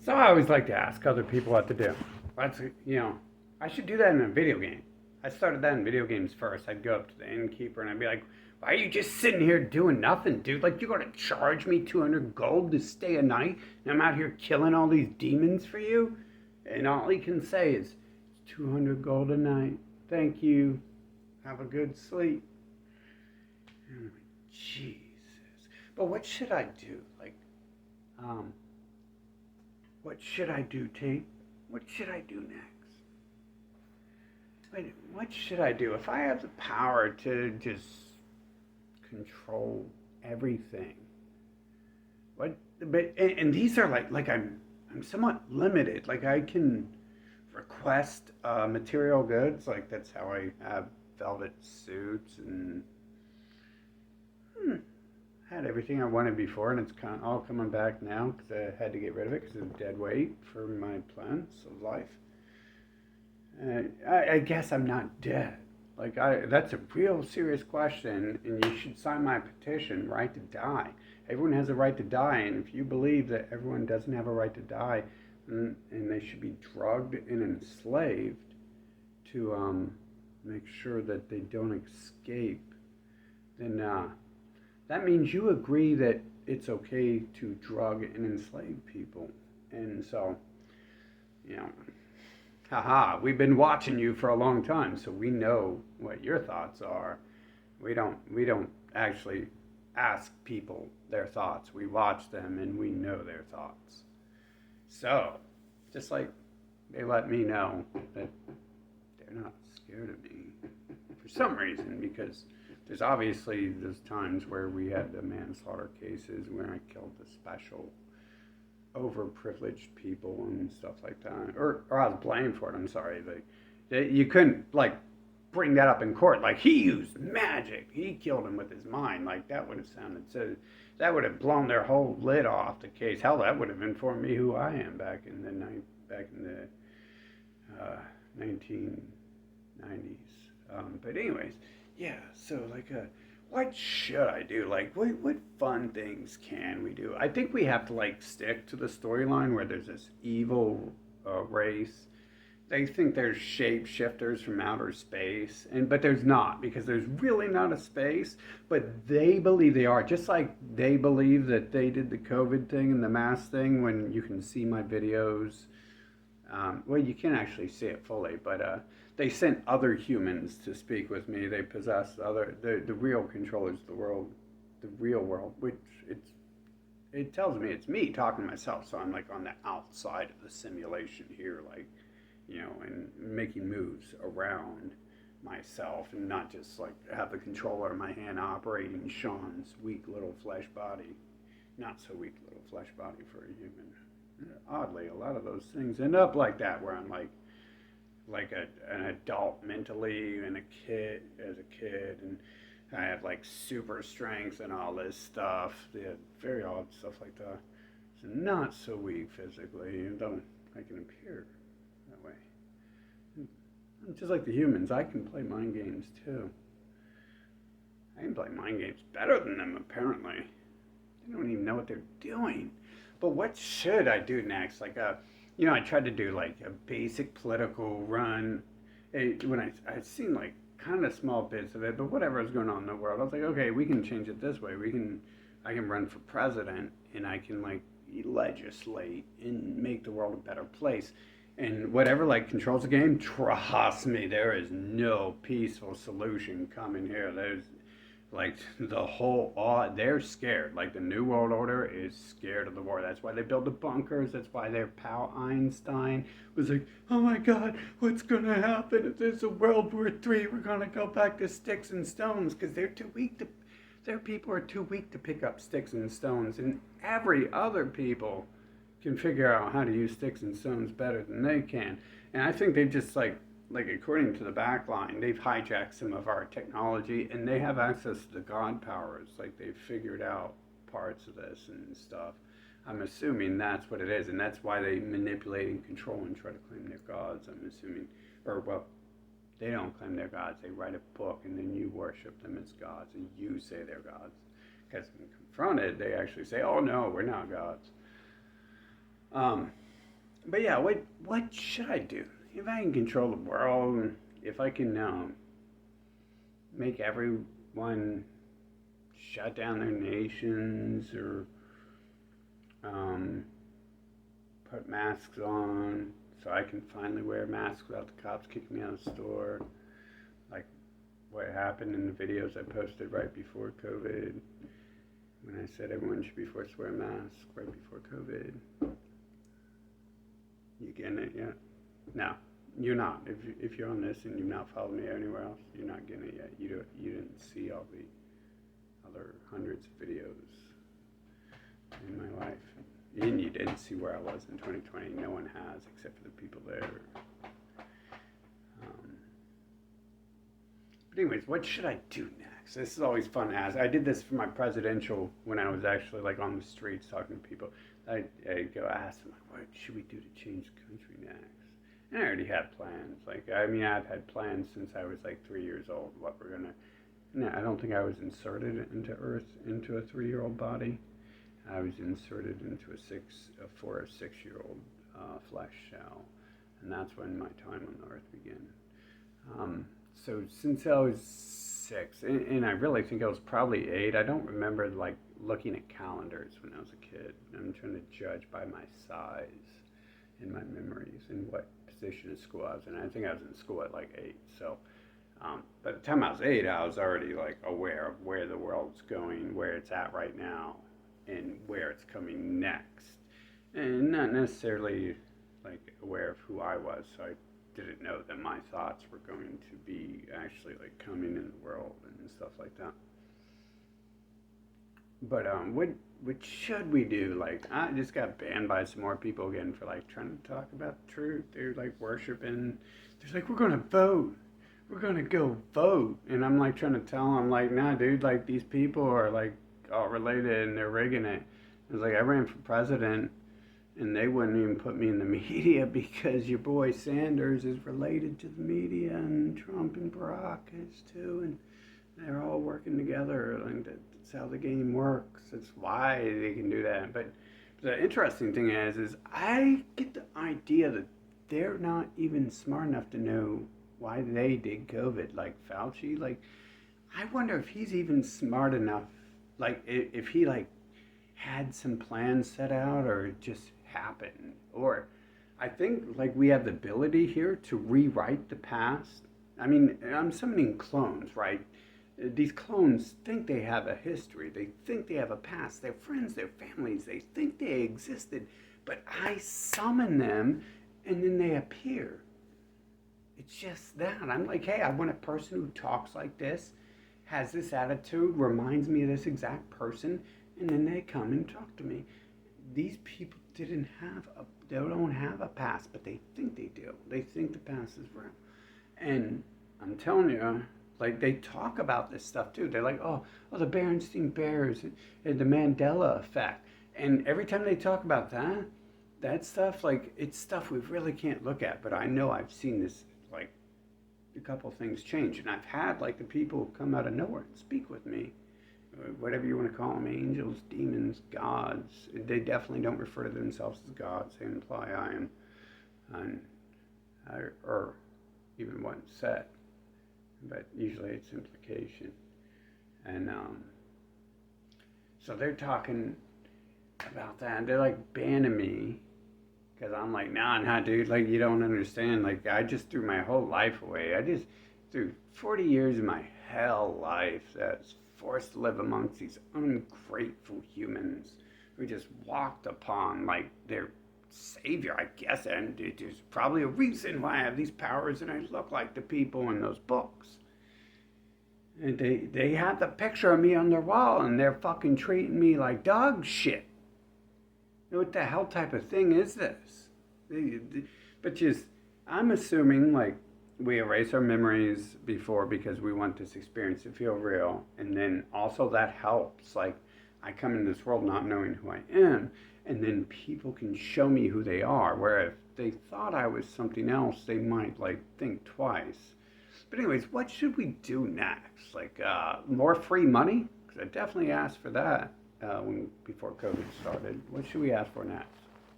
So I always like to ask other people what to do. That's, I should do that in a video game. I started that in video games first. I'd go up to the innkeeper and I'd be like, "Why are you just sitting here doing nothing, dude? Like, you're gonna charge me 200 gold to stay a night, and I'm out here killing all these demons for you?" And all he can say is, "It's 200 gold a night. Thank you. Have a good sleep." And I'm like, Jesus. But what should I do? Um, what should I do, T? What should I do next? Wait, what should I do? If I have the power to just control everything, what? But and these are like I'm somewhat limited. Like I can request material goods. Like that's how I have velvet suits and had everything I wanted before, and it's kind of all coming back now because I had to get rid of it because of dead weight for my plants of life. I guess I'm not dead. That's a real serious question, and you should sign my petition, right to die. Everyone has a right to die, and if you believe that everyone doesn't have a right to die, and they should be drugged and enslaved to make sure that they don't escape, then that means you agree that it's okay to drug and enslave people. And so, you know, haha, we've been watching you for a long time, so we know what your thoughts are. We don't actually ask people their thoughts. We watch them and we know their thoughts. So, just like they let me know that they're not scared of me for some reason, because there's obviously those times where we had the manslaughter cases where I killed the special overprivileged people and stuff like that, or I was blamed for it. I'm sorry, you couldn't like bring that up in court. Like he used magic, he killed him with his mind. Like that would have sounded so. That would have blown their whole lid off the case. Hell, that would have informed me who I am back in the 1990s. But anyways, yeah. So what should I do? Like, what fun things can we do? I think we have to like stick to the storyline where there's this evil race. They think there's shapeshifters from outer space, but there's not, because there's really not a space. But they believe they are, just like they believe that they did the COVID thing and the mask thing. When you can see my videos, well, you can't actually see it fully, but they sent other humans to speak with me. They possessed the real controllers of the world, the real world, which it tells me it's me talking to myself. So I'm like on the outside of the simulation here, like, and making moves around myself, and not just like have the controller in my hand operating Sean's weak little flesh body. Not so weak little flesh body for a human. Oddly, a lot of those things end up like that, where I'm an adult mentally and a kid as a kid, and I have like super strength and all this stuff. Yeah, very odd stuff like that. So not so weak physically, even though I can appear that way. And just like the humans, I can play mind games too. I can play mind games better than them, apparently. They don't even know what they're doing. But what should I do next? I tried to do like a basic political run. When I'd seen like kind of small bits of it, but whatever was going on in the world, I was like, okay, we can change it this way. I can run for president, and I can like legislate and make the world a better place. And whatever like controls the game, trust me, there is no peaceful solution coming here. There's like the whole they're scared. Like the New World Order is scared of the war. That's why they build the bunkers. That's why their pal Einstein was like, oh my god, what's gonna happen if there's a World War III? We're gonna go back to sticks and stones, because they're too weak to their people are too weak to pick up sticks and stones, and every other people can figure out how to use sticks and stones better than they can. And I think they've just like according to the backline, they've hijacked some of our technology, and they have access to the god powers. Like they've figured out parts of this and stuff. I'm assuming that's what it is, and that's why they manipulate and control and try to claim their gods. I'm assuming, or well, they don't claim their gods. They write a book, and then you worship them as gods, and you say they're gods. Because when confronted, they actually say, "Oh no, we're not gods." But yeah, what should I do? If I can control the world, if I can make everyone shut down their nations or um, put masks on so I can finally wear a mask without the cops kicking me out of the store, like what happened in the videos I posted right before COVID when I said everyone should be forced to wear a mask right before COVID. You getting it yet? No, you're not. If you're on this and you've not followed me anywhere else, you're not getting it yet. You didn't see all the other hundreds of videos in my life. And you didn't see where I was in 2020. No one has, except for the people there. But anyways, what should I do next? This is always fun to ask. I did this for my presidential when I was actually like on the streets talking to people. I go ask them, like, what should we do to change the country next? And I already had plans. Like, I mean, I've had plans since I was like 3 years old. What we're gonna. No, I don't think I was inserted into Earth into a 3-year-old body. I was inserted into a 4 or 6-year-old flesh shell, and that's when my time on the Earth began. So since I was 6, and I really think I was probably 8. I don't remember like looking at calendars when I was a kid. I'm trying to judge by my size and my memories and what position of school I was in. I think I was in school at like 8. So by the time I was 8, I was already like aware of where the world's going, where it's at right now, and where it's coming next, and not necessarily like aware of who I was. So I didn't know that my thoughts were going to be actually like coming in the world and stuff like that. But what should we do? Like, I just got banned by some more people again for like trying to talk about the truth. They're like worshiping. They're like, we're gonna vote. We're gonna go vote. And I'm like trying to tell them, like, nah, dude. Like these people are like all related and they're rigging it. It's like I ran for president and they wouldn't even put me in the media because your boy Sanders is related to the media and Trump and Barack is too, and they're all working together. And that's how the game works. That's why they can do that. But the interesting thing is I get the idea that they're not even smart enough to know why they did COVID. Like Fauci, like I wonder if he's even smart enough. Like if he like had some plans set out or it just happened. Or I think like we have the ability here to rewrite the past. I mean, I'm summoning clones, right? These clones think they have a history. They think they have a past. They're friends, they're families. They think they existed. But I summon them and then they appear. It's just that. I'm like, hey, I want a person who talks like this, has this attitude, reminds me of this exact person, and then they come and talk to me. These people they don't have a past, but they think they do. They think the past is real. And I'm telling you, like they talk about this stuff too. They're like, oh, the Berenstain Bears and the Mandela effect. And every time they talk about that stuff, like it's stuff we really can't look at. But I know I've seen this, like a couple things change, and I've had like the people come out of nowhere and speak with me. Whatever you want to call them, angels, demons, gods. They definitely don't refer to themselves as gods. They imply I am, or even one set. But usually it's implication. And so they're talking about that. And they're like banning me because I'm like, nah, dude. Like you don't understand. Like I just threw my whole life away. I just threw 40 years of my hell life that's forced to live amongst these ungrateful humans who just walked upon like their savior, I guess, and there's probably a reason why I have these powers and I look like the people in those books. And they have the picture of me on their wall and they're fucking treating me like dog shit. What the hell type of thing is this? But just, I'm assuming like we erase our memories before because we want this experience to feel real. And then also that helps. Like I come in this world not knowing who I am. And then people can show me who they are. Where if they thought I was something else, they might like think twice. But anyways, what should we do next? Like more free money? Because I definitely asked for that before COVID started. What should we ask for next?